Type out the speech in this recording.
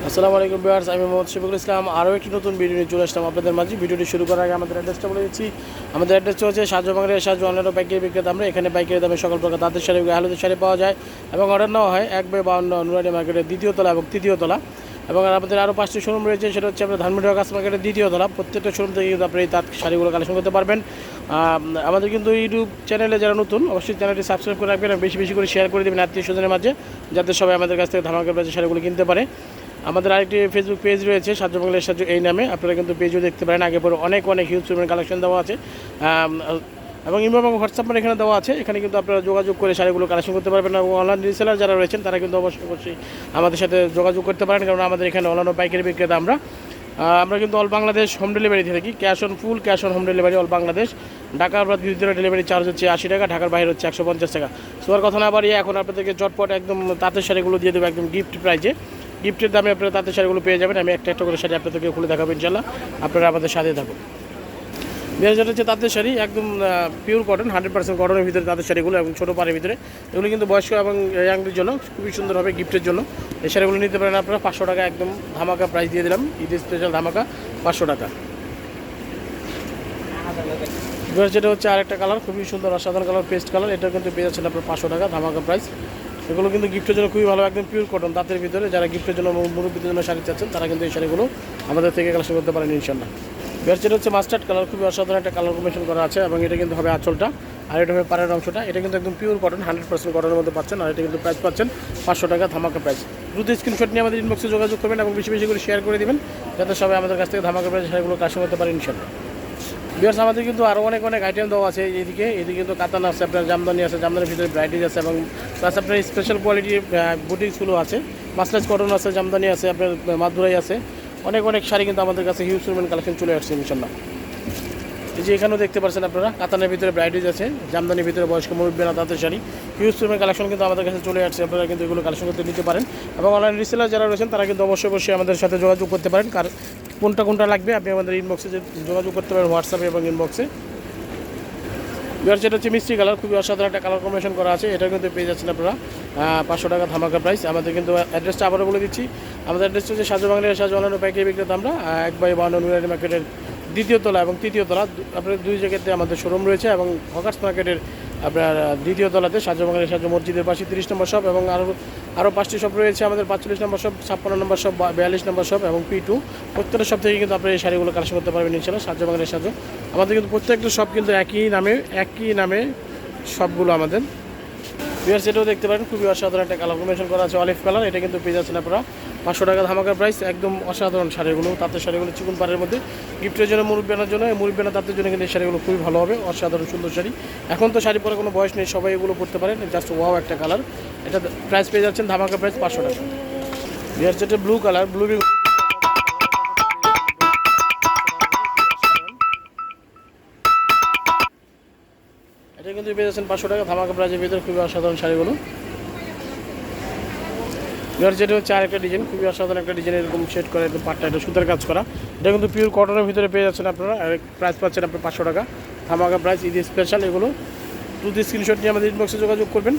আসসালামু আলাইকুম ভিউয়ার্স, আমি মোহাম্মদ শফিকুল ইসলাম। আরও একটি নতুন ভিডিও নিয়ে চলে আসলাম আপনাদের মাঝে। ভিডিওটি শুরু করার আগে আমাদের অ্যাড্রেসটা বলে দিচ্ছি। আমাদের অ্যাড্রেসটা হচ্ছে সাহায্য বাংলার সাহায্য অনলাইন পাইকারি বিক্রেতা। আমরা এখানে পাইকারি দামে সকল প্রকার তাঁতের শাড়ি, হালুদের শাড়ি পাওয়া যায় এবং অর্ডার নেওয়া হয় 1/52 নুরানি মার্কেটের দ্বিতীয় তলা এবং তৃতীয় তলা। এবং আমাদের আরও 5টি শোরুম রয়েছে, সেটা হচ্ছে আপনার ধানমন্ডি কাঁচা মার্কেটের দ্বিতীয় তলা। প্রত্যেকটা শোরুম থেকে কিন্তু আপনি এই তাঁত শাড়িগুলো কালেকশন করতে পারবেন। আমাদের কিন্তু ইউটিউব চ্যানেলে যারা নতুন, অবশ্যই চ্যানেলটি সাবস্ক্রাইব করে রাখবেন এবং বেশি বেশি করে শেয়ার করে দেবেন আত্মীয় স্বজনের মাঝে, যাতে সবাই আমাদের কাছ থেকে ধামাকা প্রাইসে শাড়িগুলো কিনতে পারে। আমাদের আরেকটি ফেসবুক পেজ রয়েছে সাহায্য বাংলার সাহায্য এই নামে, আপনারা কিন্তু পেজও দেখতে পারেন। আগে পরে অনেক হিউজ পরিমাণ কালেকশন দেওয়া আছে এবং ইমো এবং হোয়াটসঅ্যাপ নাম্বার এখানে দেওয়া আছে। এখানে কিন্তু আপনারা যোগাযোগ করে শাড়িগুলো কালেকশন করতে পারবেন এবং অনলাইন রিসেলার যারা রয়েছেন তারা কিন্তু অবশ্যই আমাদের সাথে যোগাযোগ করতে পারেন, কারণ আমাদের এখানে অনলাইন পাইকারি বিক্রেতা। আমরা কিন্তু অল বাংলাদেশ হোম ডেলিভারি দিয়ে থাকি, cash on home delivery all Bangladesh. ঢাকার ভিতরে ডেলিভারি চার্জ হচ্ছে 80 টাকা, ঢাকার বাইরে হচ্ছে 150 টাকা। সোয়ার কথা না বাড়িয়ে এখন আপনাদেরকে চটপট একদম তাঁতের শাড়িগুলো দিয়ে দেবো একদম গিফট প্রাইজে। গিফটের দামে আপনারা তাঁতের শাড়িগুলো পেয়ে যাবেন। আমি একটা করে শাড়ি আপনাদেরকে খুলে দেখাবো ইনশাল্লাহ, আপনারা আমাদের সাথে থাকুন। যেটা হচ্ছে তাঁতের শাড়ি, একদম পিওর কটন, 100% কটনের ভিতরে তাঁতের শাড়িগুলো এবং ছোটো পাড়ের ভিতরে। এগুলো কিন্তু বয়স্ক এবং ইয়াংদের জন্য খুবই সুন্দর হবে গিফটের জন্য। এই শাড়িগুলো নিতে পারেন আপনারা 500 টাকা, একদম ধামাকা প্রাইস দিয়ে দিলাম, ঈদ স্পেশাল ধামাকা 500 টাকা। যেটা হচ্ছে আরেকটা কালার, খুবই সুন্দর অসাধারণ কালার, পেস্ট কালার। এটা কিন্তু পেয়ে যাচ্ছেন আপনার 500 টাকা ধামাকা প্রাইস। এগুলো কিন্তু গিফটের জন্য খুবই ভালো, একদম পিওর কটন তাঁতের ভিতরে। যারা গিফটের জন্য, মুরব্বীদের জন্য শাড়ি চাচ্ছেন তারা কিন্তু এই শাড়িগুলো আমাদের থেকে কালেকশন করতে পারেন ইনশাল্লাহ। যেটা হচ্ছে মাস্টার্ড কালার, খুবই অসাধারণ একটা কালার কম্বিনেশন করা আছে এবং এটা কিন্তু হবে আঁচলটা আর এটা হবে পাড়ের অংশটা। এটা কিন্তু একদম পিওর কটন, 100% কটনের মধ্যে পাচ্ছেন। আর এটা কিন্তু প্রাইস পাচ্ছেন 500 টাকা ধামাকা প্রাইস। দ্রুত স্ক্রিনশট নিয়ে আমাদের ইনবক্সে যোগাযোগ করবেন এবং বেশি বেশি করে শেয়ার করে দেবেন, যাতে সবাই আমাদের কাছ থেকে ধামাকা প্রাইস শাড়িগুলো কালেকশন করতে পারেন ইনশাল্লাহ। ভিউয়ার্স, আমাদের কিন্তু আরও অনেক আইটেম দেওয়া আছে। এদিকে কিন্তু কাতান আছে, আপনার জামদানি আছে, জামদানির ভিতরে ব্রাইটিজ আছে এবং প্লাস আপনার স্পেশাল কোয়ালিটির বুটিক্সগুলো আছে। মাসলাইজ কটন আছে, জামদানি আছে, আপনার মাদুরাই আছে। অনেক শাড়ি কিন্তু আমাদের কাছে হিউজ পরিমাণ কালেকশন চলে আসছে ইনশাল্লাহ। এই যে এখানেও দেখতে পাচ্ছেন আপনারা, কাতানের ভিতরে ব্রাইটিজ আছে, জামদানির ভিতরে বয়স্ক মুরব্বীরা তাঁতের শাড়ি, হিউজ পরিমাণ কালেকশন কিন্তু আমাদের কাছে চলে আসছে। আপনারা কিন্তু এগুলো কালেকশন করতে নিতে পারেন এবং অনলাইন রিসেলার যারা রয়েছেন তারা কিন্তু অবশ্যই আমাদের সাথে যোগাযোগ করতে পারেন। কার কোনটা লাগবে আপনি আমাদের ইনবক্সে যোগাযোগ করতে পারেন, হোয়াটসঅ্যাপে এবং ইনবক্সে। যেটা হচ্ছে মিষ্টি কালার, খুবই অসাধারণ একটা কালার কম্বিনেশন করা আছে। এটা কিন্তু পেয়ে যাচ্ছেন আপনারা 500 টাকা ধামাকা প্রাইস। আমাদের কিন্তু অ্যাড্রেসটা আবারও বলে দিচ্ছি। আমাদের অ্যাড্রেসটা হচ্ছে সাহায্য বাংলার সাহায্য অনলাইন পাইকারি বিক্রেতা। আমরা 1/52 নুরানি মার্কেটের দ্বিতীয় তলা এবং তৃতীয় তলা, আপনার দুই জায়গাতে আমাদের শোরুম রয়েছে এবং হকার্স মার্কেটের আপনার দ্বিতীয় তলাতে সাহায্য বাংলার সাহায্য মসজিদের পাশে 30 নম্বর শপ এবং আরও 5টি শপ রয়েছে আমাদের, 45 নম্বর শপ, 56 নম্বর শপ, 42 নম্বর শপ এবং P2। প্রত্যেকটা শপ থেকে কিন্তু আপনি এই শাড়িগুলো কালেকশন করতে পারবেন ইনশাল্লাহ সাহায্য বাংলার সাহায্য। আমাদের কিন্তু প্রত্যেকটা শপ কিন্তু একই নামে সবগুলো আমাদের। ভিউয়ার্স, এটাও দেখতে পারেন, খুবই অসাধারণ একটা কালার কম্বিনেশন করা আছে, অলিভ কালার। এটা কিন্তু পেয়ে যাচ্ছেন আপনারা 500 টাকা ধামাকার প্রাইস। একদম অসাধারণ শাড়িগুলো, তাঁতের শাড়িগুলো চিকন পাড়ের মধ্যে গিফটের জন্য, মুরব্বিয়ানার জন্য, মুরব্বিয়ানা তাঁতের জন্য কিন্তু এই শাড়িগুলো খুবই ভালো হবে, অসাধারণ সুন্দর শাড়ি। এখন তো শাড়ি পরে কোনো বয়স নেই, সবাই এগুলো পরতে পারেন, জাস্ট ওয়াও একটা কালার। এটা প্রাইস পেয়ে যাচ্ছেন ধামাকা প্রাইস 500 টাকা। ভিউয়ার্স, যেটা ব্লু কালার, এটা কিন্তু পেয়ে যাচ্ছেন 500 টাকা ধামাকা প্রাইজের ভিতরে, খুবই অসাধারণ শাড়িগুলো। যেটা হচ্ছে আরেকটা ডিজাইন, খুবই অসাধারণ একটা ডিজাইন, এরকম সেট করে একদম পাটটা একটা সুতার কাজ করা। এটা কিন্তু পিওর কটনের ভিতরে পেয়ে যাচ্ছেন আপনারা, আর প্রাইস পাচ্ছেন আপনার 500 টাকা ধামাকা প্রাইস, ঈদ স্পেশাল। এগুলো দ্রুত স্ক্রিনশট নিয়ে আমাদের ইনবক্সে যোগাযোগ করবেন।